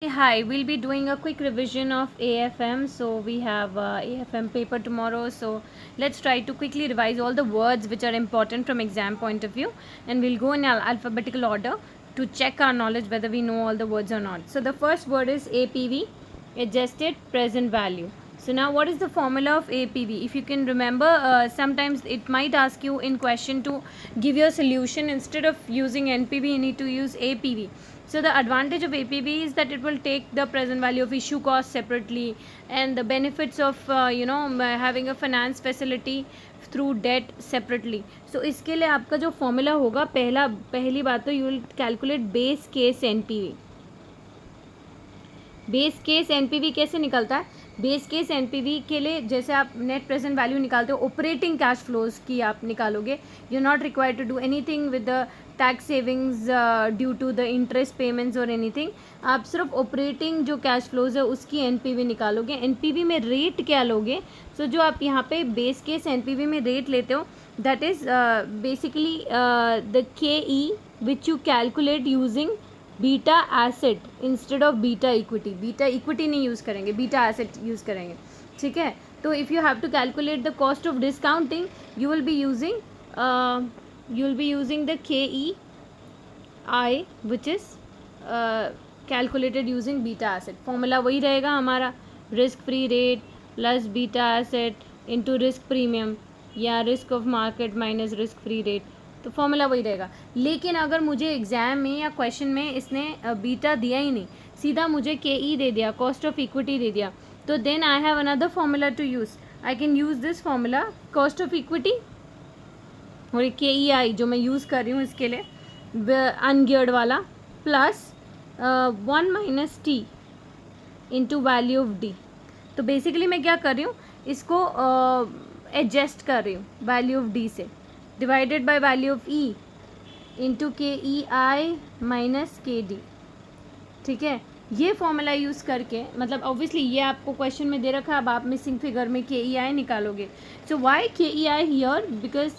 Hi, we'll be doing a quick revision of AFM. So we have AFM paper tomorrow. So let's try to quickly revise all the words which are important from exam point of view, and we'll go in alphabetical order to check our knowledge whether we know all the words or not. So the first word is APV, adjusted present value. So now what is the formula of APV? If you can remember, sometimes it might ask you in question to give your solution. Instead of using NPV, you need to use APV. So the advantage of APV is that it will take the present value of issue cost separately, and the benefits of having a finance facility through debt separately. So इसके लिए आपका जो formula होगा, पहली बात तो you will calculate base case NPV. Base case NPV कैसे निकलता है? बेस केस एनपीवी के लिए जैसे आप नेट प्रेजेंट वैल्यू निकालते हो, ऑपरेटिंग कैश फ्लोज की आप निकालोगे. You are not required to do anything with the tax savings due to the interest payments और एनीथिंग. आप सिर्फ ऑपरेटिंग जो कैश फ्लोज है उसकी एनपीवी निकालोगे. एनपीवी में रेट क्या लोगे? सो जो आप यहाँ पे बेस केस एनपीवी में रेट लेते हो, that is basically the K E which you calculate using beta asset instead of beta equity. Beta equity नहीं यूज़ करेंगे, बीटा एसेट यूज़ करेंगे. ठीक है. तो if you have to calculate the cost of discounting, you will be using the K E I which is calculated using beta asset. Formula वही रहेगा हमारा, risk free rate plus beta asset into risk premium या risk of market minus risk free rate. तो formula वही रहेगा. लेकिन अगर मुझे एग्जाम में या क्वेश्चन में इसने बीटा दिया ही नहीं, सीधा मुझे के ई दे दिया, कॉस्ट ऑफ इक्विटी दे दिया, तो then I have another formula to use. I can use this formula, cost of equity और के ई आई जो मैं यूज़ कर रही हूँ इसके लिए अनगियर्ड वाला, plus 1 minus T into value of D. तो बेसिकली मैं क्या कर रही हूँ, इसको एडजस्ट कर रही हूँ वैल्यू ऑफ डी से, divided by value of E into के ई आई माइनस के डी. ठीक है. ये फॉर्मूला यूज़ करके, मतलब ऑब्वियसली ये आपको क्वेश्चन में दे रखा है, अब आप मिसिंग फिगर में के ई आई निकालोगे. सो वाई के ई आई हियर? बिकॉज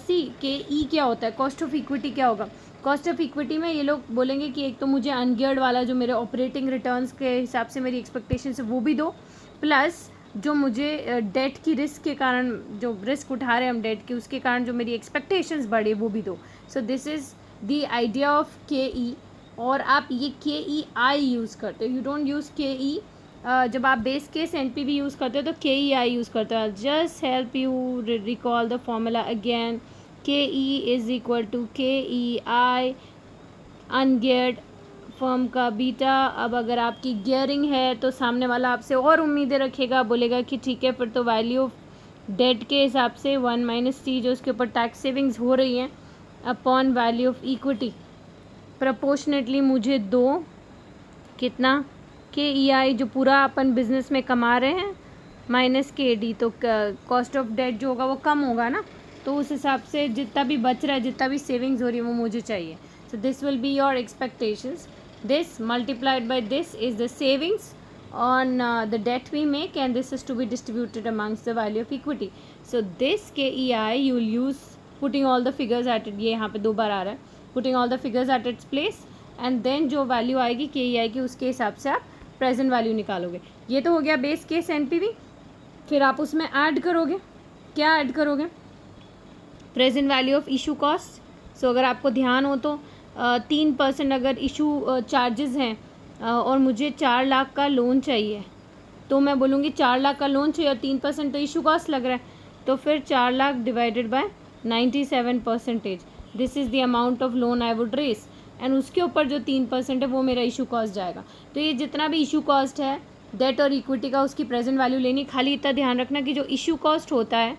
सी के ई क्या होता है, कॉस्ट ऑफ इक्विटी क्या होगा? कॉस्ट ऑफ इक्विटी में ये लोग बोलेंगे कि एक तो मुझे अनगियर्ड वाला जो मेरे ऑपरेटिंग रिटर्न्स के हिसाब से मेरी एक्सपेक्टेशन है वो भी दो, प्लस जो मुझे डेट की रिस्क के कारण, जो रिस्क उठा रहे हैं हम डेट की, उसके कारण जो मेरी एक्सपेक्टेशंस बढ़े वो भी दो. So this is the idea of के ई. और आप ये के ई आई यूज़ करते हो, यू डोंट यूज़ के ई. जब आप base case N P V use करते हो तो के ई आई यूज़ करते हो. Just help you recall the formula again. K E is equal to के ई आई अनगियर्ड फर्म का बीटा. अब अगर आपकी गियरिंग है तो सामने वाला आपसे और उम्मीदें रखेगा, बोलेगा कि ठीक है फिर तो वैल्यू ऑफ डेट के हिसाब से 1 माइनस टी जो उसके ऊपर टैक्स सेविंग्स हो रही हैं upon value of equity proportionately मुझे दो कितना के ई आई जो पूरा अपन बिजनेस में कमा रहे हैं माइनस के डी. तो कॉस्ट ऑफ डेट जो होगा वो कम होगा ना, तो उस हिसाब से जितना भी बच रहा है, जितना भी सेविंग्स हो रही है वो मुझे चाहिए. So this will be your expectations. This multiplied by this is the savings on the debt we make, and this is to be distributed amongst the value of equity. So this KEI you will use putting all the figures at it. ये यहाँ पे 2 बार आ रहा है. Putting all the figures at its place, and then जो value आएगी KEI की उसके हिसाब से आप प्रेजेंट वैल्यू निकालोगे. ये तो हो गया बेस केस एनपीवी. फिर आप उसमें ऐड करोगे, क्या ऐड करोगे? Present value of issue cost. So अगर आपको ध्यान हो तो 3% अगर इशू चार्जेस हैं और मुझे 4 लाख का लोन चाहिए, तो मैं बोलूँगी 4 लाख का लोन चाहिए और 3% तो इशू कॉस्ट लग रहा है, तो फिर 4 lakh divided by 97%. This is the amount of loan I would raise, and उसके ऊपर जो 3% है वो मेरा इशू कॉस्ट जाएगा. तो ये जितना भी इशू कॉस्ट है डेट और इक्विटी का, उसकी प्रेजेंट वैल्यू लेनी. खाली इतना ध्यान रखना कि जो इशू कॉस्ट होता है,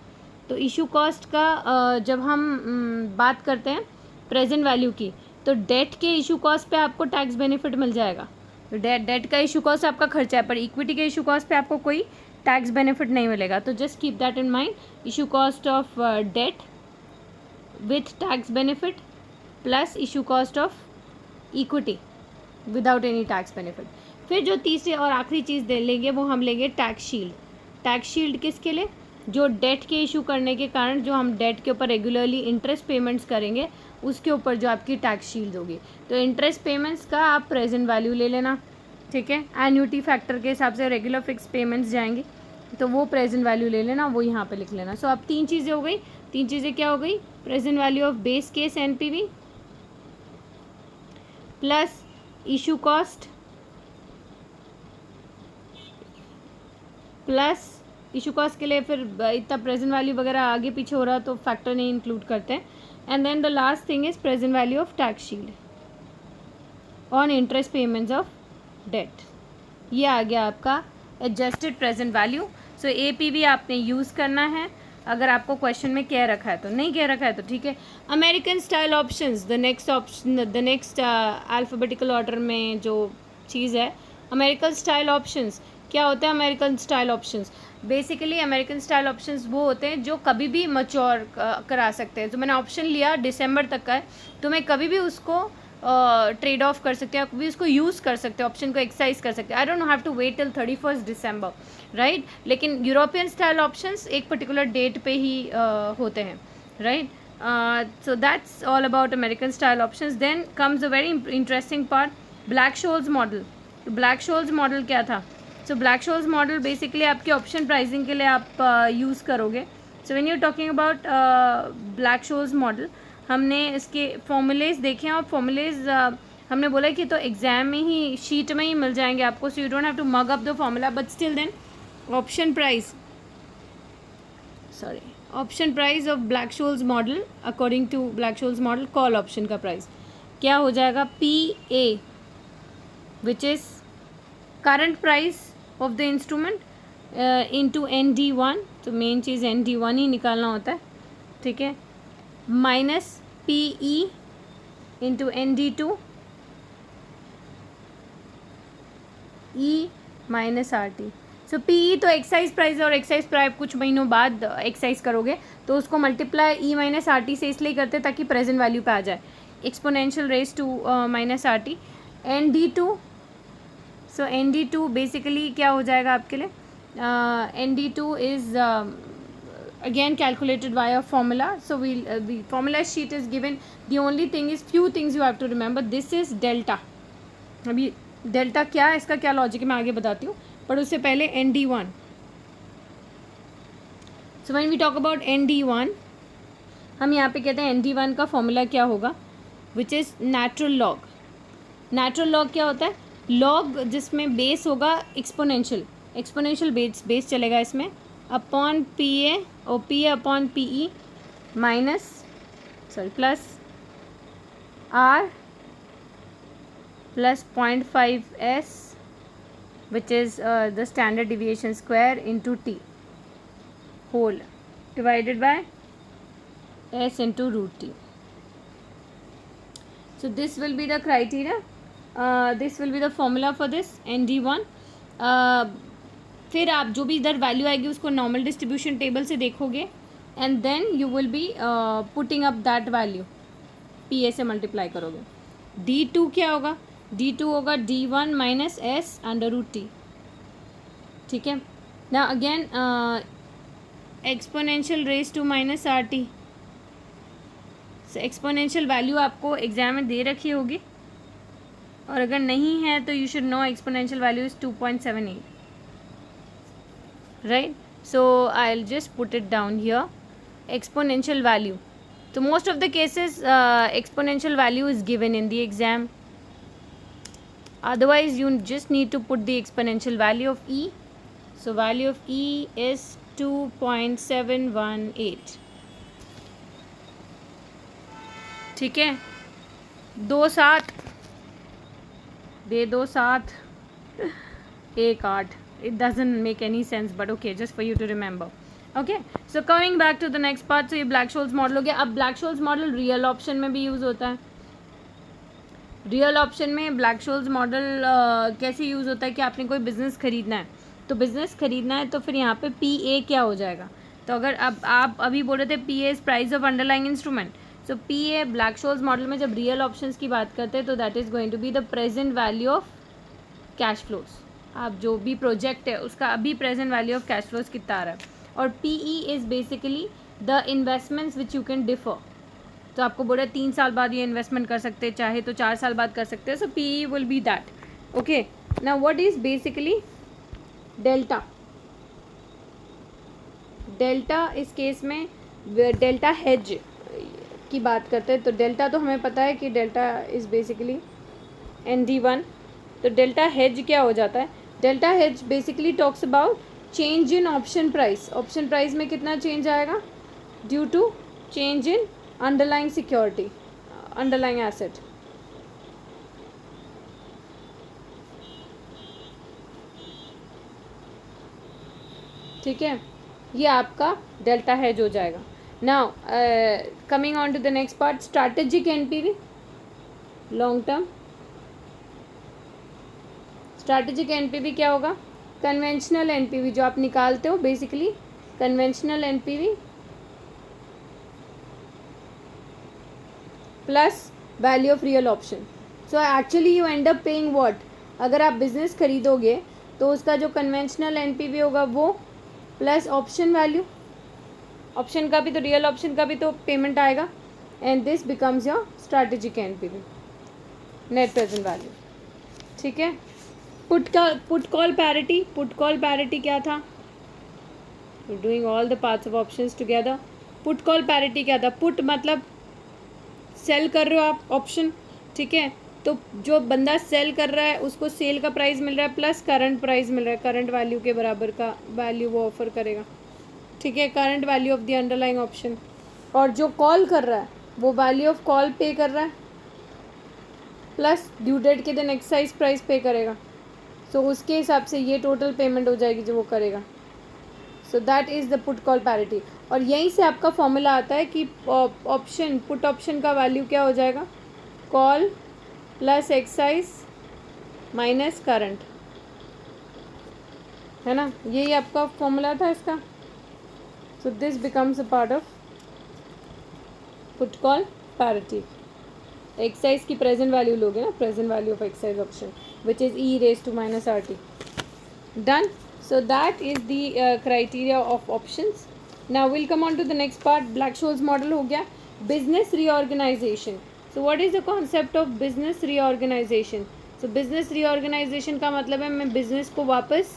तो इशू कॉस्ट का जब हम बात करते हैं प्रेजेंट वैल्यू की, तो डेट के इशू कॉस्ट पे आपको टैक्स बेनिफिट मिल जाएगा. तो डेट का इशू कॉस्ट आपका खर्चा है, पर इक्विटी के इशू कॉस्ट पे आपको कोई टैक्स बेनिफिट नहीं मिलेगा. तो just keep that in mind. Issue cost of debt with tax benefit plus issue cost of equity without any tax benefit. फिर जो तीसरी और आखिरी चीज़ लेंगे वो हम लेंगे टैक्स शील्ड. टैक्स शील्ड किसके लिए? जो डेट के इशू करने के कारण जो हम डेट के ऊपर रेगुलरली इंटरेस्ट पेमेंट्स करेंगे उसके ऊपर जो आपकी टैक्स शील्ड होगी. तो इंटरेस्ट पेमेंट्स का आप प्रेजेंट वैल्यू ले लेना, ठीक है, एन्यूटी फैक्टर के हिसाब से रेगुलर फिक्स पेमेंट्स जाएंगी, तो वो प्रेजेंट वैल्यू ले लेना, वो यहाँ पे लिख लेना। सो अब 3 चीज़ें हो गई। 3 चीज़ें क्या हो गई? Present value of base case NPV plus issue cost plus issue cost के लिए फिर इतना प्रेजेंट वैल्यू वगैरह आगे पीछे हो रहा तो फैक्टर नहीं इंक्लूड करते हैं। And then the last thing is present value of tax shield on interest payments of debt. ये आ गया आपका adjusted present value. So APV आपने यूज़ करना है अगर आपको क्वेश्चन में कह रखा है, तो नहीं कह रखा है तो ठीक है। American style options, the next alphabetical order में जो चीज़ है अमेरिकन स्टाइल ऑप्शंस। क्या होता है American style options? Basically American style options वो होते हैं जो कभी भी मैच्योर करा सकते हैं। तो मैंने ऑप्शन लिया दिसंबर तक का है, तो मैं कभी भी उसको ट्रेड ऑफ कर सकते हैं, कभी उसको यूज़ कर सकते हैं, ऑप्शन को एक्सरसाइज कर सकते हैं। I don't have to wait till 31 December, right. लेकिन यूरोपियन स्टाइल ऑप्शंस एक पर्टिकुलर डेट पे ही होते हैं, right. So that's all about American style options. Then comes a very interesting part, Black Scholes model. Black Scholes model क्या था? So Black Scholes model basically आपके option pricing के लिए आप यूज़ करोगे। So when you talking about Black Scholes model, हमने इसके formulas देखे हैं, और फॉर्मूलेज हमने बोला कि तो एग्ज़ाम में ही शीट में ही मिल जाएंगे आपको, so you don't have to mug up the formula, but still then option price of Black Scholes model, according to Black Scholes model, call option का प्राइस क्या हो जाएगा? PA, which is current price of the instrument into ND1, तो main चीज़ ND1 ही निकालना होता है, ठीक है, minus PE into ND2 E minus RT। सो PE तो एक्साइज प्राइस है, और एक्साइज प्राइस कुछ महीनों बाद एक्साइज करोगे तो उसको मल्टीप्लाई E माइनस RT से इसलिए करते हैं ताकि प्रेजेंट वैल्यू पे आ जाए, exponential raise to minus RT। ND2, so ND2 basically क्या हो जाएगा आपके लिए? ND2 is again calculated via formula. So the formula sheet is given. The only thing is few things you have to remember. This is delta. अभी delta क्या है, इसका क्या लॉजिक है मैं आगे बताती हूँ, पर उससे पहले ND1. So when we talk about ND1, हम यहाँ पे कहते हैं ND1 का फॉर्मूला क्या होगा, which is natural log. Natural log क्या होता है? लॉग जिसमें बेस होगा एक्सपोनेंशियल बेस चलेगा इसमें, अपॉन PA और PA upon PE plus R plus 0.5S, which is the standard deviation square into T whole divided by S into root T. So this will be the criteria. This will be the formula for this ND1. फिर आप जो भी इधर value आएगी उसको normal distribution table से देखोगे, and then you will be putting up that value, PA से मल्टीप्लाई करोगे। D2 क्या होगा? D2 होगा D1 minus S under root T, ठीक है ना। Again exponential raise to minus RT। एक्सपोनेंशियल वैल्यू आपको एग्जाम में दे रखी होगी, और अगर नहीं है तो you should know exponential value is 2.78, right. So I will just put it down here, exponential value. तो most of the cases exponential value is given in the exam, otherwise you just need to put the exponential value of E. So value of E is 2.718, ठीक है। 2 7 दे 2 7 1 8, it doesn't make any sense, but okay, just for you to remember. Okay, so coming back to the next part, so ये Black Scholes model हो गया। अब Black Scholes model real option में भी use होता है। रियल ऑप्शन में Black Scholes model कैसे यूज़ होता है कि आपने कोई बिज़नेस ख़रीदना है, तो बिज़नेस ख़रीदना है तो फिर यहाँ पे PA क्या हो जाएगा? तो अगर अब आप अभी बोल रहे थे PA is price of underlying instrument, so PA Black Scholes model में जब रियल ऑप्शंस की बात करते हैं तो that is going to be the present value of cash flows. आप जो भी प्रोजेक्ट है उसका अभी present value of cash flows कितना आ रहा है, और PE is basically the investments which you can defer. तो आपको बोल रहे 3 साल बाद ये इन्वेस्टमेंट कर सकते हैं, चाहे तो 4 साल बाद कर सकते हैं, सो PE will be that. Okay, now what is basically delta? Delta इस केस में डेल्टा हेज की बात करते हैं, तो डेल्टा तो हमें पता है कि डेल्टा इज़ बेसिकली ND1। तो डेल्टा हेज क्या हो जाता है? Delta hedge basically talks about change in option price. Option price में कितना चेंज आएगा? Due to change in underlying security, underlying asset. ठीक है, ये आपका डेल्टा हेज हो जाएगा। Now coming on to the next part, strategic NPV, long term. Strategic NPV क्या होगा? कन्वेंशनल एनपीवी जो आप निकालते हो, basically conventional NPV plus value of real option. So actually you end up paying what? अगर आप बिजनेस खरीदोगे तो उसका जो कन्वेंशनल एनपीवी होगा वो प्लस ऑप्शन वैल्यू, ऑप्शन का भी तो, रियल ऑप्शन का भी तो पेमेंट आएगा, and this becomes your strategic NPV, net present value. ठीक है, put call parity. Put call parity क्या था? Doing all the parts of options together. Put call parity क्या था? पुट मतलब सेल कर रहे हो आप ऑप्शन, ठीक है, तो जो बंदा सेल कर रहा है उसको सेल का प्राइस मिल रहा है प्लस करंट प्राइस मिल रहा है, करंट वैल्यू के बराबर का वैल्यू वो ऑफर करेगा। ठीक है, current value of the underlying option. और जो कॉल कर रहा है वो वैल्यू ऑफ कॉल पे कर रहा है प्लस ड्यू डेट के दिन एक्साइज प्राइस पे करेगा। सो उसके हिसाब से ये टोटल पेमेंट हो जाएगी जो वो करेगा। सो that is the put call parity. और यहीं से आपका फॉर्मूला आता है कि ऑप्शन, पुट ऑप्शन का वैल्यू क्या हो जाएगा? Call plus excise minus current, है ना, यही आपका फॉर्मूला था इसका। So this becomes a part of put call parity. Excise की प्रेजेंट वैल्यू लोगे ना, present value of excise option which is e⁻⁻RT। Done. So that is the criteria of options. Now we'll come on to the next part. Black-Scholes model हो गया। Business reorganization. So what is the concept of business reorganization? So business reorganization का मतलब है मैं business को वापस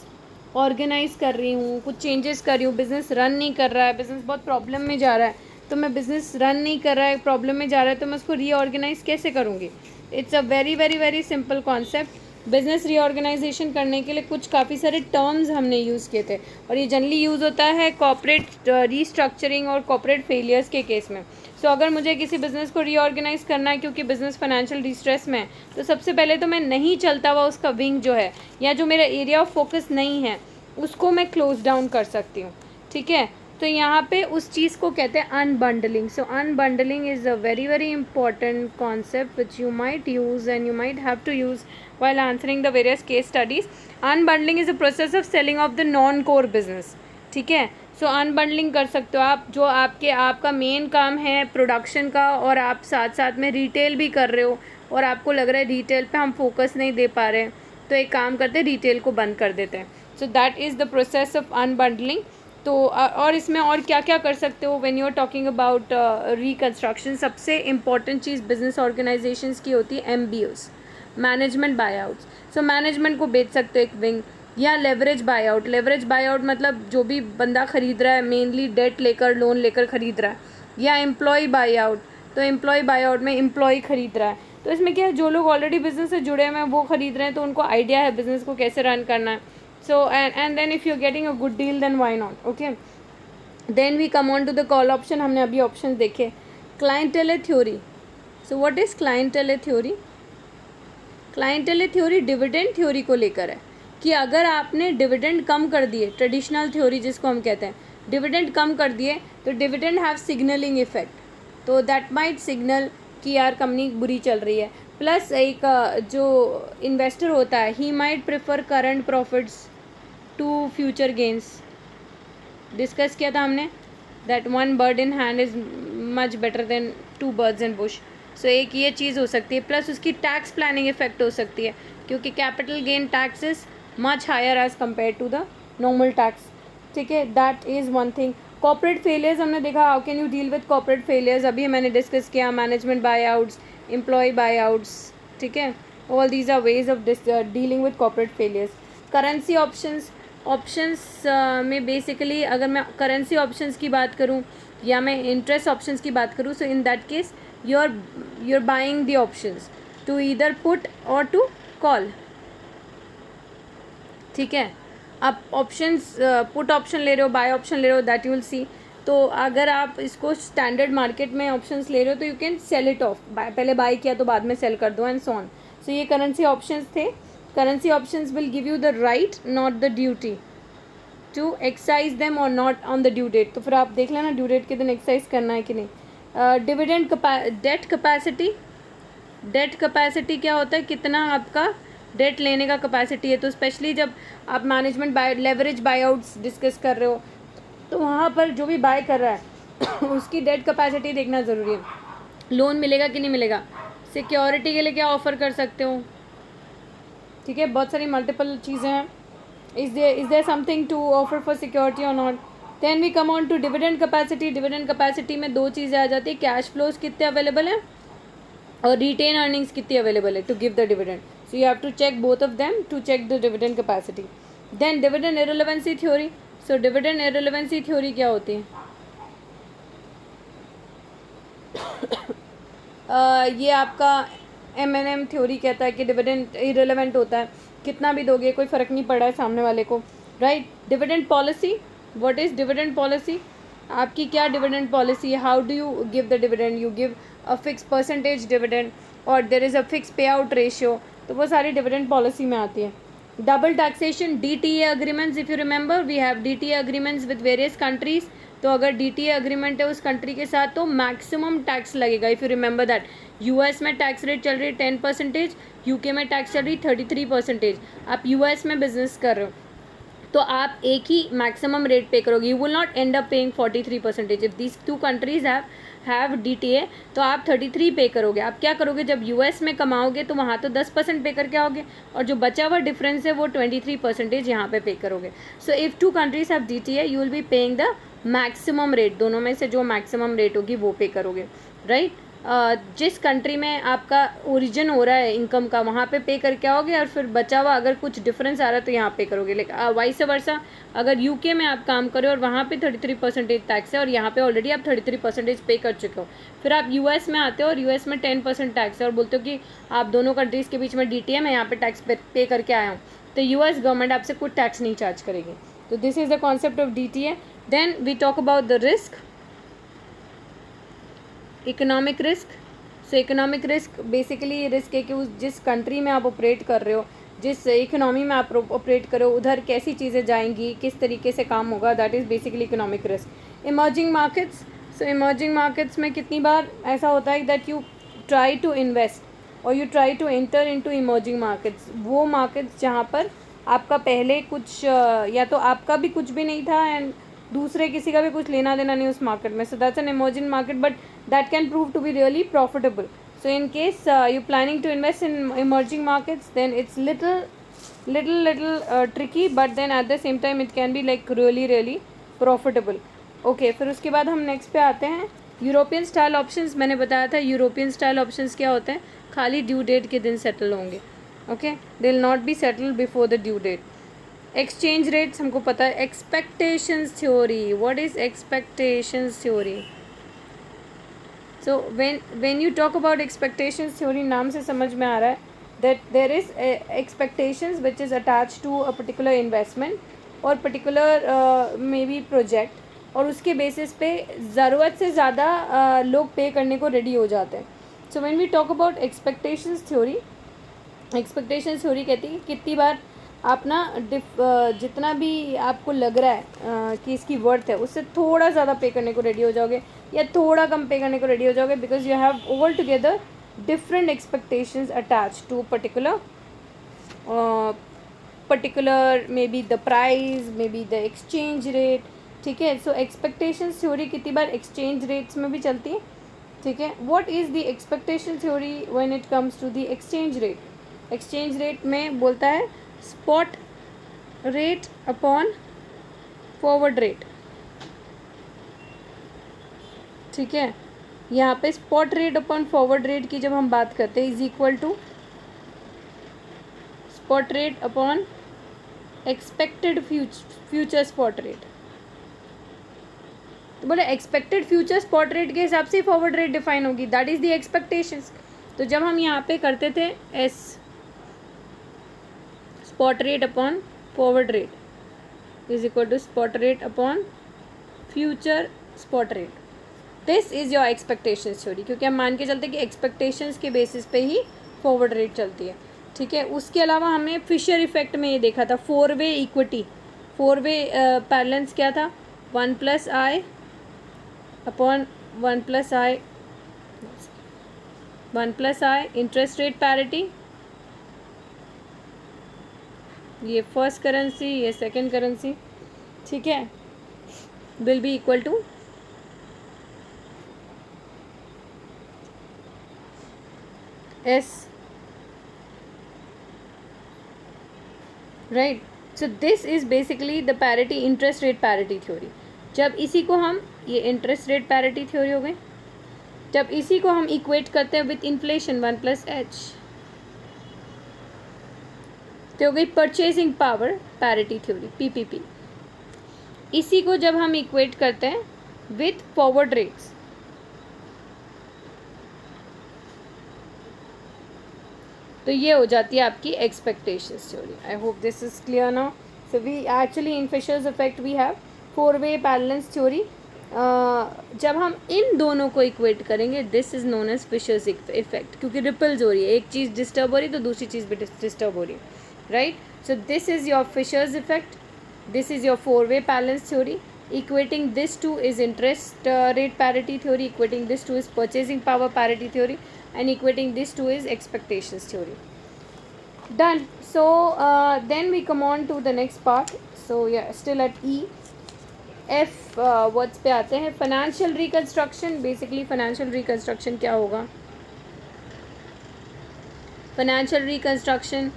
organise कर रही हूँ, कुछ चेंजेस कर रही हूँ, बिजनेस रन नहीं कर रहा है, बिजनेस बहुत प्रॉब्लम में जा रहा है, तो मैं बिजनेस रन नहीं कर रहा है, प्रॉब्लम में जा रहा है, तो मैं उसको रीऑर्गेनाइज कैसे करूँगी? It's a very very very simple concept. Business reorganisation करने के लिए कुछ काफ़ी सारे टर्म्स हमने यूज़ किए थे, और ये जनरली यूज़ होता है कॉर्पोरेट रीस्ट्रक्चरिंग और कॉर्पोरेट फेलियर्स के केस में। सो अगर मुझे किसी बिज़नेस को रीऑर्गेनाइज करना है क्योंकि बिज़नेस फाइनेंशियल डिस्ट्रेस में है, तो सबसे पहले तो मैं नहीं चलता हुआ उसका विंग जो है या जो मेरा एरिया ऑफ फोकस नहीं है उसको मैं क्लोज डाउन कर सकती हूँ। ठीक है, तो यहाँ पे उस चीज़ को कहते हैं unbundling. So unbundling is a very very important concept which you might use and you might have to use while answering the various case studies. Unbundling is a process of selling off the non-core business. ठीक है, सो unbundling कर सकते हो आप, जो आपका main काम है प्रोडक्शन का और आप साथ साथ में रिटेल भी कर रहे हो और आपको लग रहा है रिटेल पे हम फोकस नहीं दे पा रहे हैं, तो एक काम करते हैं रिटेल को बंद कर देते हैं। So that is the process of unbundling. तो और इसमें और क्या क्या कर सकते हो when you are talking about reconstruction? सबसे इम्पॉर्टेंट चीज़ बिजनेस ऑर्गेनाइजेशंस की होती है MBOs, management buyouts. So management को बेच सकते हो एक विंग, या लेवरेज बायआउट। लेवरेज बायआउट मतलब जो भी बंदा खरीद रहा है मेनली डेट लेकर, लोन लेकर खरीद रहा है, या एम्प्लॉय बायआउट, तो एम्प्लॉय बायआउट में एम्प्लॉय खरीद रहा है। तो इसमें क्या है, जो लोग ऑलरेडी बिजनेस से जुड़े हुए हैं वो खरीद रहे हैं, तो उनको आइडिया है बिजनेस को कैसे रन करना है। So and then if you are getting a good deal then why not, okay. Then we come on to the call option. हमने अभी ऑप्शन देखे। Clientele theory. So what is clientele theory? Clientele theory dividend theory को लेकर है कि अगर आपने dividend कम कर दिए, ट्रेडिशनल थ्योरी जिसको हम कहते हैं, डिविडेंड कम कर दिए तो डिविडेंड हैव सिग्नलिंग इफेक्ट, तो दैट माइट सिग्नल कि यार कंपनी बुरी चल रही है। प्लस एक जो इन्वेस्टर होता है he might prefer current profits to future gains. Discuss किया था हमने that one bird in hand is much better than two birds in bush. So एक ये चीज़ हो सकती है, प्लस उसकी टैक्स प्लानिंग इफेक्ट हो सकती है क्योंकि capital gain tax is much higher as compare to the normal tax. ठीक है, that is one thing. Corporate failures हमने देखा, how can you deal with corporate failures, अभी मैंने डिस्कस किया। Management buyouts, employee buyouts, ठीक है, all these are ways of dealing with corporate failures. Currency options में basically अगर मैं करेंसी ऑप्शंस की बात करूँ या मैं इंटरेस्ट ऑप्शंस की बात करूँ, so in that case you are buying the options to either put or to call. ठीक है, आप ऑप्शंस पुट ऑप्शन ले रहे हो, बाय ऑप्शन ले रहे हो, दैट यू विल सी. तो अगर आप इसको स्टैंडर्ड मार्केट में ऑप्शंस ले रहे हो तो you can sell it of, पहले बाय किया तो बाद में सेल कर दो एंड सो ऑन. सो ये करेंसी ऑप्शंस थे. Currency options will give you the right not the duty to exercise them or not on the due date. तो फिर आप देख लेना ड्यू डेट के दिन एक्साइज करना है कि नहीं. Dividend debt capacity. Debt capacity क्या होता है, कितना आपका डेट लेने का कैपेसिटी है. तो स्पेशली जब आप management buy leverage buyouts discuss कर रहे हो तो वहाँ पर जो भी बाय कर रहा है उसकी डेट कैपेसिटी देखना ज़रूरी है. लोन मिलेगा कि नहीं मिलेगा, सिक्योरिटी के लिए क्या ऑफ़र कर सकते हो. ठीक है, बहुत सारी मल्टीपल चीज़ें हैं. Is there something to offer for security or not. Then we come on to dividend capacity. Dividend capacity में दो चीज़ें आ जाती है, कैश फ्लोज कितने अवेलेबल हैं और रिटेन अर्निंग्स कितनी अवेलेबल है to give the dividend. So you have to check both of them to check the dividend capacity. Then dividend irrelevancy theory. So dividend irrelevancy theory क्या होती है? ये आपका M&M थ्योरी कहता है कि डिविडेंड इररिलेवेंट होता है, कितना भी दोगे कोई फ़र्क नहीं पड़ रहा है सामने वाले को, right. Dividend policy. What is dividend policy? आपकी क्या डिविडेंड पॉलिसी है, how do you give the dividend. You give a fix percentage dividend और there is a fix pay out ratio. तो वो सारी डिविडेंड पॉलिसी में आती है. Double taxation, DTA agreements. If you remember we have DTA agreements with various countries. तो अगर DTA agreement है उस कंट्री के साथ तो मैक्सिमम टैक्स लगेगा. If you remember that US में टैक्स रेट चल रही है 10%, UK में टैक्स चल रही 33%. आप US में बिजनेस कर रहे हो तो आप एक ही मैक्सिमम रेट पे करोगे. You will not and up paying 43%. If these two countries have DTA तो आप 33 पे करोगे. आप क्या करोगे, जब US में कमाओगे तो वहाँ तो 10% पे करके आओगे और जो बचा हुआ डिफरेंस है वो 23% यहाँ पे करोगे. So if two countries have DTA you will be paying the maximum rate. दोनों में से जो मैक्सिमम रेट होगी वो पे करोगे, राइट. जिस कंट्री में आपका ओरिजिन हो रहा है इनकम का वहाँ पे करके आओगे और फिर बचा हुआ अगर कुछ डिफरेंस आ रहा है तो यहाँ पे करोगे. लेकिन वाइस वर्सा अगर UK में आप काम करो और वहाँ पे 33% टैक्स है और यहाँ पे ऑलरेडी आप 33% पे कर चुके हो, फिर आप US में आते हो और US में 10% टैक्स है और बोलते हो कि आप दोनों कंट्रीज़ के बीच में DTA मैं यहाँ पे टैक्स पे करके आया हूँ, तो US गवर्नमेंट आपसे कुछ टैक्स नहीं चार्ज करेगी. तो this is the concept of DTA. Then we talk about the risk. Economic risk. So economic risk basically risk है कि उस जिस कंट्री में आप ऑपरेट कर रहे हो, जिस इकोनॉमी में आप ऑपरेट करो उधर कैसी चीज़ें जाएंगी, किस तरीके से काम होगा, that is basically economic risk. Emerging markets. So emerging markets में कितनी बार ऐसा होता है that you try to invest or you try to enter into emerging markets. वो मार्केट्स जहाँ पर आपका पहले कुछ या तो आपका भी कुछ भी नहीं था एंड दूसरे किसी का भी कुछ लेना देना नहीं उस मार्केट में. So that's an emerging market but that can prove to be really profitable. So in case you're planning to invest in emerging markets, then it's little tricky, but then at the same time it can be like really profitable. Okay, फिर उसके बाद हम next पे आते हैं. European style options. मैंने बताया था यूरोपियन स्टाइल ऑप्शंस क्या होते हैं, खाली ड्यू डेट के दिन सेटल होंगे. Okay, they will not be settle before the due date. Exchange rates हमको पता है. Expectations theory. What is expectations theory? So when you talk about expectations theory, नाम से समझ में आ रहा है that there is expectations which is attached to a particular investment और particular maybe project, और उसके बेसिस पे ज़रूरत से ज़्यादा लोग पे करने को रेडी हो जाते हैं. So when we talk about expectations theory कहती है कि कितनी बार आप ना जितना भी आपको लग रहा है कि इसकी वर्थ है उससे थोड़ा ज़्यादा पे करने को रेडी हो जाओगे या थोड़ा कम पे करने को रेडी हो जाओगे, because you have over together different expectations attach to particular may be the price, may be the exchange rate. ठीक है, सो एक्सपेक्टेशंस थ्योरी कितनी बार एक्सचेंज रेट्स में भी चलती है. ठीक है, what is the expectation theory when it comes to the exchange rate? Exchange rate में बोलता है spot rate upon forward rate. ठीक है, यहाँ पे spot rate upon forward rate की जब हम बात करते हैं is equal to spot rate upon expected future spot rate. तो बोले एक्सपेक्टेड फ्यूचर स्पॉट रेट के हिसाब से फॉरवर्ड रेट डिफाइन होगी, दैट इज द एक्सपेक्टेशंस। तो जब हम यहाँ पे करते थे S spot rate upon forward rate is equal to spot rate upon future spot rate, this is your expectations theory, क्योंकि हम मान के चलते कि एक्सपेक्टेशंस के बेसिस पे ही फॉरवर्ड रेट चलती है, ठीक है। उसके अलावा हमने फिशर इफेक्ट में ये देखा था, 4-वे इक्विटी, 4-वे बैलेंस क्या था, 1+i अपॉन 1+i इंटरेस्ट रेट पैरिटी, ये फर्स्ट करेंसी, ये सेकंड करेंसी, ठीक है, will be equal to S, right. So this is basically the parity, interest rate parity theory. जब इसी को हम, ये इंटरेस्ट रेट पैरिटी थ्योरी हो गई, जब इसी को हम इक्वेट करते हैं विथ इन्फ्लेशन 1+h, तो हो गई purchasing power parity theory, PPP. इसी को जब हम इक्वेट करते हैं विथ फॉरवर्ड रेट्स, तो ये हो जाती है आपकी expectations theory. I hope this is clear now. So we actually in Fisher's effect we have 4-वे बैलेंस थ्योरी। जब हम इन दोनों को इक्वेट करेंगे, this is known as Fisher's effect, क्योंकि रिपल्स हो रही है, एक चीज़ डिस्टर्ब हो रही है तो दूसरी चीज़ भी डिस्टर्ब हो रही है, right. So this is your Fisher's effect, this is your 4-वे balance theory. Equating this to is interest rate parity theory, equating this to is purchasing power parity theory, and equating this to is expectations theory. Done. So then we come on to the next part. So yeah, still at E. F words पे आते हैं, financial reconstruction. Basically financial reconstruction क्या होगा? Financial reconstruction,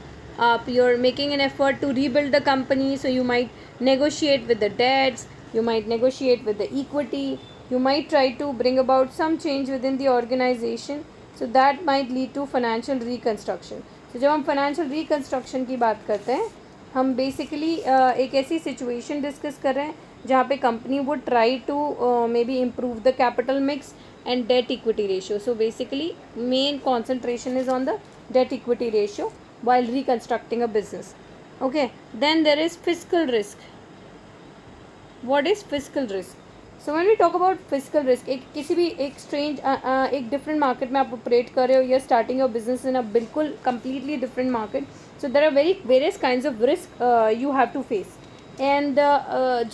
you're making an effort to rebuild the company, so you might negotiate with the debts, you might negotiate with the equity, you might try to bring about some change within the organization, so that might lead to financial reconstruction. So जब हम financial reconstruction की बात करते हैं, हम basically एक ऐसी situation discuss कर रहे हैं जहाँ पे company would try to maybe improve the capital mix and debt equity ratio. So basically main concentration is on the debt equity ratio while reconstructing a business. Okay, then there is fiscal risk. What is fiscal risk? So when we talk about fiscal risk, एक किसी भी एक strange एक different market में आप operate कर रहे हो, you're starting your business in a बिल्कुल completely different market, so there are various kinds of risk you have to face, and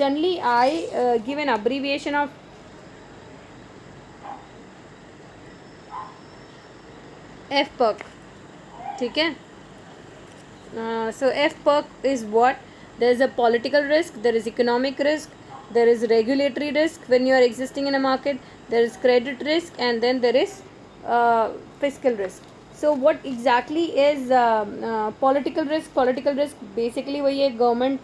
generally I give an abbreviation of FPERC, ठीक है। So FPERC is what? There is a political risk, there is economic risk, there is regulatory risk when you are existing in a market, there is credit risk, and then there is fiscal risk. So what exactly is political risk? Political risk basically वही है, government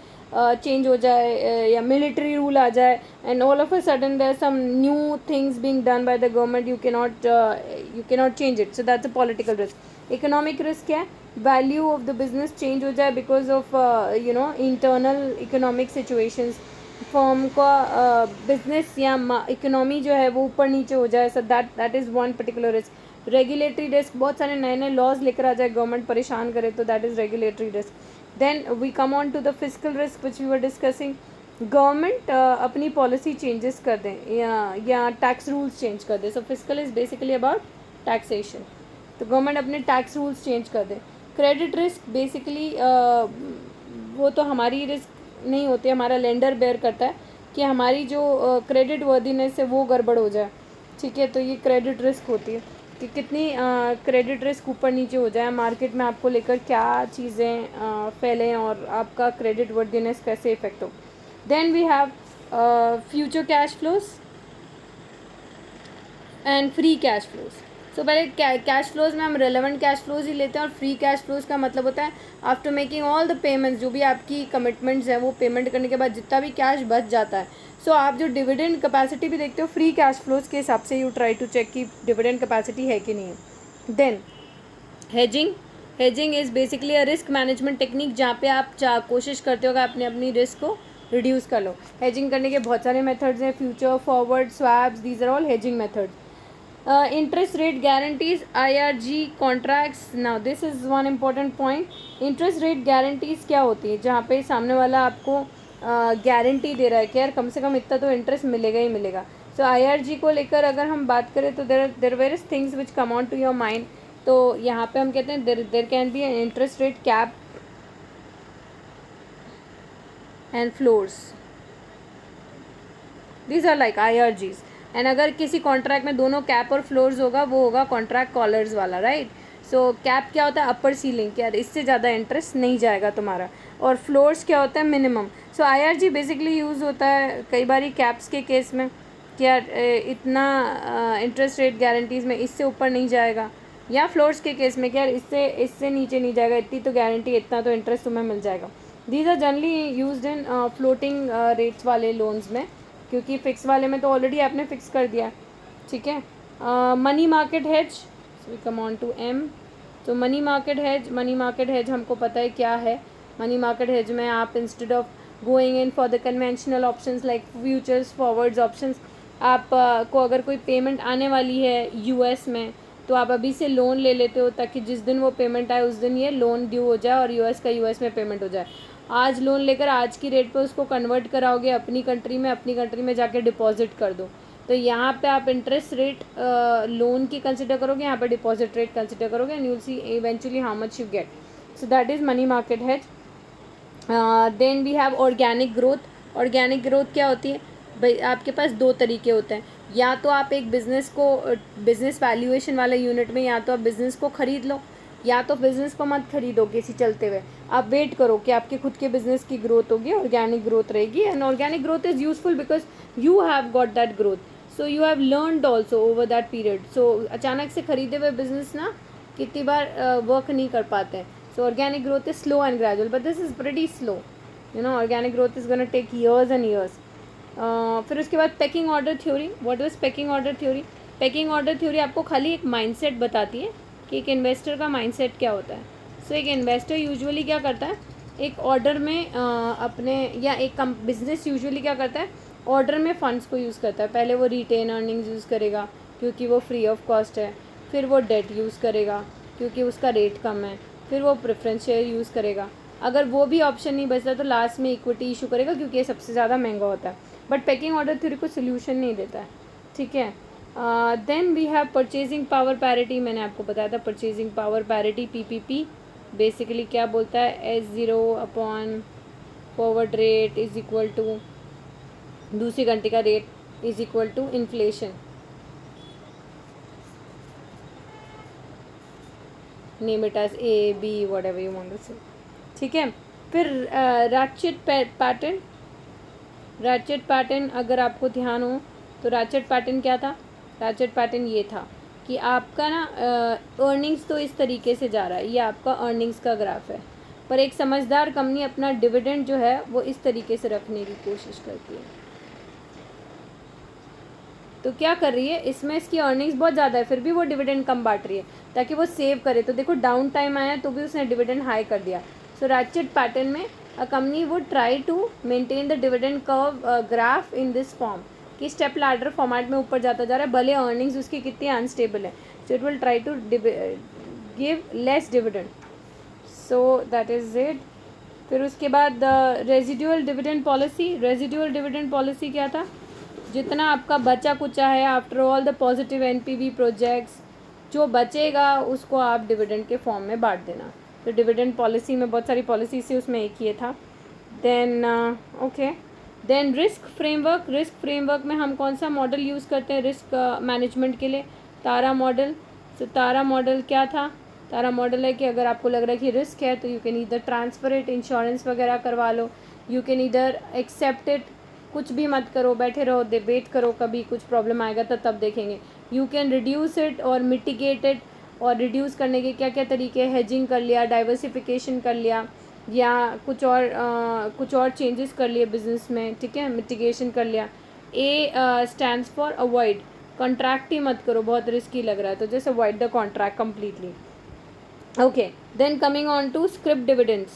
change हो जाए या military rule आ जाए, and all of a sudden there are some new things being done by the government, you cannot change it, so that's a political risk. Economic risk क्या है? Value of the business change हो जाए because of internal economic situations, firm का business या economy जो है वो ऊपर नीचे हो जाए, सो that is one particular risk. Regulatory risk, बहुत सारे नए नए लॉज लेकर आ जाए, गवर्नमेंट परेशान करे, तो that is regulatory risk. Then we come on to the physical risk which we were discussing. Government अपनी पॉलिसी चेंजेस कर दें या टैक्स रूल्स चेंज कर दें, so physical is basically about taxation, तो गवर्नमेंट अपने टैक्स रूल्स चेंज कर दें। क्रेडिट रिस्क बेसिकली वो तो हमारी रिस्क नहीं होती, हमारा लेंडर बेयर करता है कि हमारी जो क्रेडिट वर्दीनेस है वो गड़बड़ हो जाए, ठीक है, तो ये क्रेडिट रिस्क होती है कि कितनी क्रेडिट रिस्क ऊपर नीचे हो जाए, मार्केट में आपको लेकर क्या चीज़ें फैलें और आपका क्रेडिट वर्दीनेस कैसे इफेक्ट हो। Then we have future cash flows and free cash flows. So पहले कैश फ्लोज में हम रेलेवेंट कैश फ्लोज ही लेते हैं, और फ्री कैश फ्लोज का मतलब होता है after making all the payments, जो भी आपकी कमिटमेंट्स हैं वो पेमेंट करने के बाद जितना भी कैश बच जाता है, सो आप जो डिविडेंड कैपेसिटी भी देखते हो फ्री कैश फ्लोज के हिसाब से, यू ट्राई टू चेक कि डिविडेंड कैपेसिटी है कि नहीं है। Then hedging, hedging is basically a risk management technique जहाँ पे आप कोशिश करते हो कि आपने अपनी रिस्क को रिड्यूस कर लो। हेजिंग करने के बहुत सारे मेथड्स हैं, future, forward, swaps, these are all hedging methods. Interest rate guarantees, IRG contracts. Now this is one important point. Interest rate guarantees क्या होती है? जहाँ पे सामने वाला आपको गारंटी दे रहा है कि यार कम से कम इतना तो इंटरेस्ट मिलेगा ही मिलेगा। सो IRG को लेकर अगर हम बात करें तो there various things which come on to your mind. तो यहाँ पे हम कहते हैं there can be an interest rate cap and floors, these are like IRGs। And अगर किसी कॉन्ट्रैक्ट में दोनों कैप और फ्लोर्स होगा वो होगा कॉन्ट्रैक्ट कॉलर्स वाला, राइट। सो कैप क्या होता है? अपर सीलिंग, क्या इससे ज़्यादा इंटरेस्ट नहीं जाएगा तुम्हारा। और फ्लोर्स क्या होता है? मिनिमम। सो IRG बेसिकली यूज़ होता है कई बार कैप्स के केस में कि यार इतना इंटरेस्ट रेट गारंटीज़ में इससे ऊपर नहीं जाएगा, या फ्लोर्स के केस में कि यार इससे नीचे नहीं जाएगा, इतनी तो गारंटी, इतना तो इंटरेस्ट तुम्हें मिल जाएगा। These are generally used in floating rates वाले लोन्स में, क्योंकि फिक्स वाले में तो ऑलरेडी आपने फिक्स कर दिया, ठीक है। Money market hedge, we come on to M. तो मनी मार्केट हेज हमको पता है क्या है। मनी मार्केट हेज में आप instead of going in for the conventional options like futures, forwards options, आप को अगर कोई पेमेंट आने वाली है यूएस में तो आप अभी से लोन ले लेते हो ताकि जिस दिन वो पेमेंट आए उस दिन ये लोन ड्यू हो जाए और यूएस में पेमेंट हो जाए। आज लोन लेकर आज की रेट पे उसको कन्वर्ट कराओगे अपनी कंट्री में जाके डिपॉजिट कर दो। तो यहाँ पे आप इंटरेस्ट रेट लोन की कंसिडर करोगे, यहाँ पे डिपॉजिट रेट कंसिडर करोगे, and you will see eventually how much you get. So that is money market hedge. Then we have organic growth. Organic growth क्या होती है भाई? आपके पास दो तरीके होते हैं, या तो आप एक बिज़नेस वैल्यूएशन वाले यूनिट में या तो आप बिज़नेस को ख़रीद लो, या तो बिज़नेस को मत खरीदो किसी चलते हुए, आप वेट करो कि आपके खुद के बिज़नेस की ग्रोथ होगी, ऑर्गेनिक ग्रोथ रहेगी। And organic growth is useful because you have got that growth, so you have learned also over that period. So अचानक से खरीदे हुए बिज़नेस ना कितनी बार वर्क नहीं कर पाते हैं। So organic growth is slow and gradual, but this is pretty slow, you know. Organic growth is gonna take years and years. फिर उसके बाद pecking order theory. What is pecking order theory? Pecking order theory आपको खाली एक mindset बताती है कि एक इन्वेस्टर का माइंडसेट क्या होता है। सो एक इन्वेस्टर यूजुअली क्या करता है, एक ऑर्डर में अपने, या एक बिजनेस यूजुअली क्या करता है, ऑर्डर में फ़ंड्स को यूज़ करता है। पहले वो रिटेन अर्निंग्स यूज़ करेगा क्योंकि वो फ्री ऑफ कॉस्ट है, फिर वो डेट यूज़ करेगा क्योंकि उसका रेट कम है, फिर वो प्रेफरेंस शेयर यूज़ करेगा। अगर वो भी ऑप्शन नहीं बचता तो लास्ट में इक्विटी इशू करेगा क्योंकि ये सबसे ज़्यादा महंगा होता है। बट पेकिंग ऑर्डर थ्योरी को सोल्यूशन नहीं देता है, ठीक है। Then we have purchasing power parity. मैंने आपको बताया था purchasing power parity, PPP basically क्या बोलता है, S0 upon forward rate is equal to दूसरी घंटे का rate is equal to inflation. Name it as A, B, whatever you want to say, ठीक है। फिर रैचेट पैटर्न। रैचेट पैटर्न अगर आपको ध्यान हो तो रैचेट पैटर्न क्या था? रैचेट पैटर्न ये था कि आपका ना अर्निंग्स तो इस तरीके से जा रहा है, ये आपका अर्निंग्स का ग्राफ है, पर एक समझदार कंपनी अपना डिविडेंड जो है वो इस तरीके से रखने की कोशिश करती है। तो क्या कर रही है, इसमें इसकी अर्निंग्स बहुत ज़्यादा है फिर भी वो डिविडेंड कम बांट रही है ताकि वो सेव करे। तो देखो डाउन टाइम आया तो भी उसने डिविडेंड हाई कर दिया। सो रैचेट पैटर्न में a company would try to maintain the dividend curve graph in this form, कि स्टेप लैडर फॉर्मेट में ऊपर जाता जा रहा है भले अर्निंग्स उसकी कितनी अनस्टेबल है। So it will try to give less dividend. So that is it. फिर उसके बाद residual dividend policy. Residual dividend policy क्या था? जितना आपका बचा कुचा है after all the positive NPV projects, जो बचेगा उसको आप डिविडेंड के फॉर्म में बांट देना। तो डिविडेंड पॉलिसी में बहुत सारी पॉलिसी थी, उसमें एक ये था। Then okay, then risk framework. Risk framework में हम कौन सा मॉडल यूज़ करते हैं रिस्क मैनेजमेंट के लिए? तारा मॉडल। तो तारा मॉडल क्या था? तारा मॉडल है कि अगर आपको लग रहा है कि रिस्क है तो you can either transfer it, insurance वगैरह करवा लो, you can either accept it, कुछ भी मत करो, बैठे रहो, डिबेट करो, कभी कुछ प्रॉब्लम आएगा तो तब देखेंगे। यू कैन रिड्यूस इट और मिटिगेट इट, और रिड्यूस करने के क्या क्या तरीके, हेजिंग कर लिया, डाइवर्सिफिकेशन कर लिया, या कुछ और चेंजेस कर लिए बिजनेस में, ठीक है, मिटिगेशन कर लिया। A stands for avoid, contract ही मत करो, बहुत रिस्की लग रहा है तो just avoid the contract completely. Okay, then coming on to script dividends.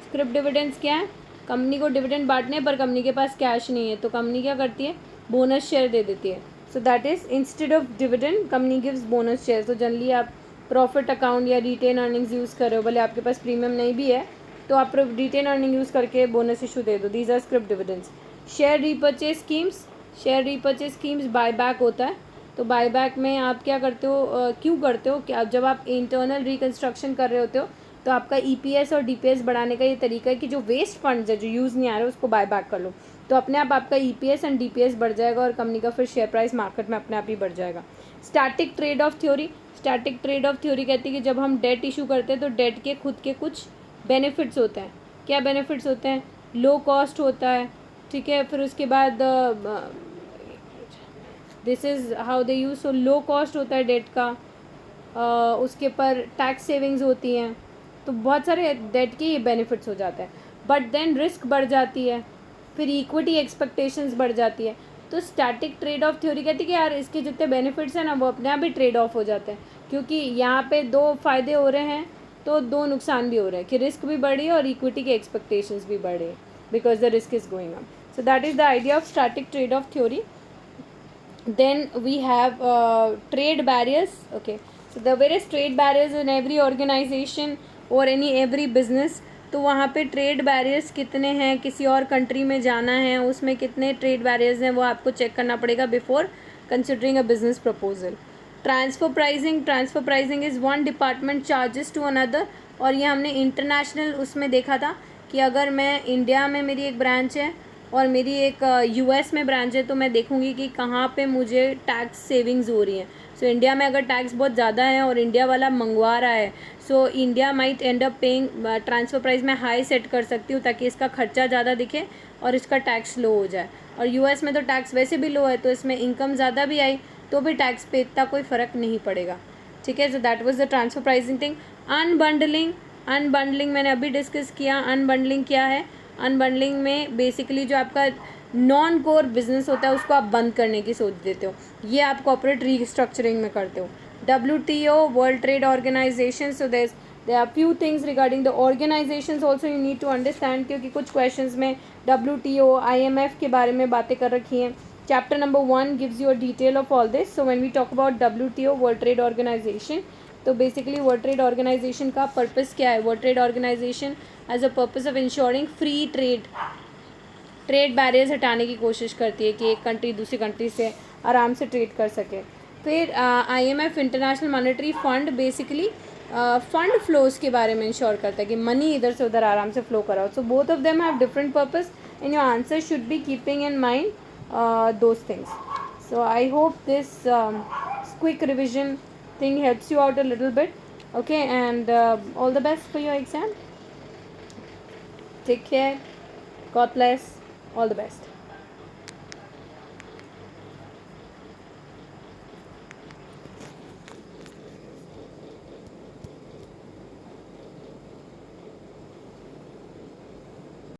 Script dividends क्या है? कंपनी को डिविडेंड बांटने पर कंपनी के पास कैश नहीं है, तो कंपनी क्या करती है? बोनस शेयर दे देती है. So that is instead of dividend company gives bonus share. तो जनरली आप प्रॉफिट अकाउंट या रिटेन अर्निंग्स यूज़ कर रहे हो, भले आपके पास प्रीमियम नहीं भी है, तो आप रिटेन अर्निंग यूज़ करके बोनस इशू दे दो. These are script dividends. Share repurchase schemes. Share repurchase schemes buy back होता है. तो बाय बैक में आप क्या करते हो, क्यों करते हो? कि जब आप इंटरनल रिकन्स्ट्रक्शन कर रहे होते हो, तो आपका ईपीएस और डीपीएस बढ़ाने का ये तरीका है कि जो वेस्ट फंड्स है, जो यूज़ नहीं आ रहे, उसको बाय बैक कर लो. तो अपने आप आपका ईपीएस एंड डीपीएस बढ़ जाएगा और कंपनी का फिर शेयर प्राइस मार्केट में अपने आप ही बढ़ जाएगा. Static trade off theory. Static trade off theory कहती है कि जब हम डेट इशू करते हैं तो डेट के खुद के कुछ बेनिफिट्स होते हैं. क्या बेनिफिट्स होते हैं? लो कॉस्ट होता है, ठीक है. फिर उसके बाद this is how they use. So low cost होता है डेट का. उसके पर टैक्स सेविंग्स होती हैं. तो बहुत सारे डेट के ये बेनिफिट्स हो जाते हैं. बट देन रिस्क बढ़ जाती है, फिर इक्विटी एक्सपेक्टेशंस बढ़ जाती है. तो स्टैटिक ट्रेड ऑफ थ्योरी कहती है कि यार इसके जितने बेनिफिट्स हैं ना, वो अपने आप ही ट्रेड ऑफ हो जाते हैं, क्योंकि यहाँ पे 2 फ़ायदे हो रहे हैं तो 2 नुकसान भी हो रहे हैं, कि रिस्क भी बढ़ी है और इक्विटी के एक्सपेक्टेशंस भी बढ़े, because the risk is going up. So that is the idea of static trade off theory. Then we have trade barriers. Okay, so the various trade barriers in every organization or every business. तो वहाँ पे trade barriers कितने हैं, किसी और country में जाना है उसमें कितने ट्रेड बैरियर्स हैं, वो आपको चेक करना पड़ेगा before considering a business proposal. Transfer pricing. Transfer pricing is one department charges to another. और ये हमने इंटरनेशनल उसमें देखा था कि अगर मैं इंडिया में मेरी एक ब्रांच है और मेरी एक यूएस में ब्रांच है, तो मैं देखूंगी कि कहाँ पे मुझे टैक्स सेविंग्स हो रही हैं. सो इंडिया में अगर टैक्स बहुत ज़्यादा है और इंडिया वाला मंगवा रहा है, so India might and up paying. Transfer price मैं हाई सेट कर सकती हूँ ताकि इसका खर्चा ज़्यादा दिखे और इसका टैक्स लो हो जाए. और यूएस में तो टैक्स वैसे भी लो है, तो इसमें इनकम ज़्यादा भी आई तो भी टैक्स पे इतना कोई फ़र्क नहीं पड़ेगा. ठीक है. So that was the transfer pricing thing. Unbundling. Unbundling मैंने अभी डिस्कस किया. अनबंडलिंग क्या है? अनबंडलिंग में बेसिकली जो आपका नॉन कोर बिजनेस होता है उसको आप बंद करने की सोच देते हो. ये आप कॉर्पोरेट रीस्ट्रक्चरिंग में करते हो. WTO, world trade organization. So there are few things regarding the organizations also you need to understand, क्योंकि कुछ क्वेश्चंस में WTO, IMF के बारे में बातें कर रखी हैं. Chapter number 1 gives you a detail of all this. So when we talk about WTO, world trade organization, तो बेसिकली वर्ल्ड ट्रेड ऑर्गेनाइजेशन का पर्पस क्या है? World trade organization as a purpose of ensuring free trade. Trade barriers हटाने की कोशिश करती है कि एक कंट्री दूसरी कंट्री से आराम से ट्रेड कर सके. फिर IMF, international monetary fund, basically fund flows के बारे में इंश्योर करता है कि मनी इधर से उधर आराम से फ्लो कराओ. So both of them have different purpose and your answer should be keeping in mind those things. So I hope this quick revision thing helps you out a little bit. Okay, and all the best for your exam. Take care. God bless. All the best.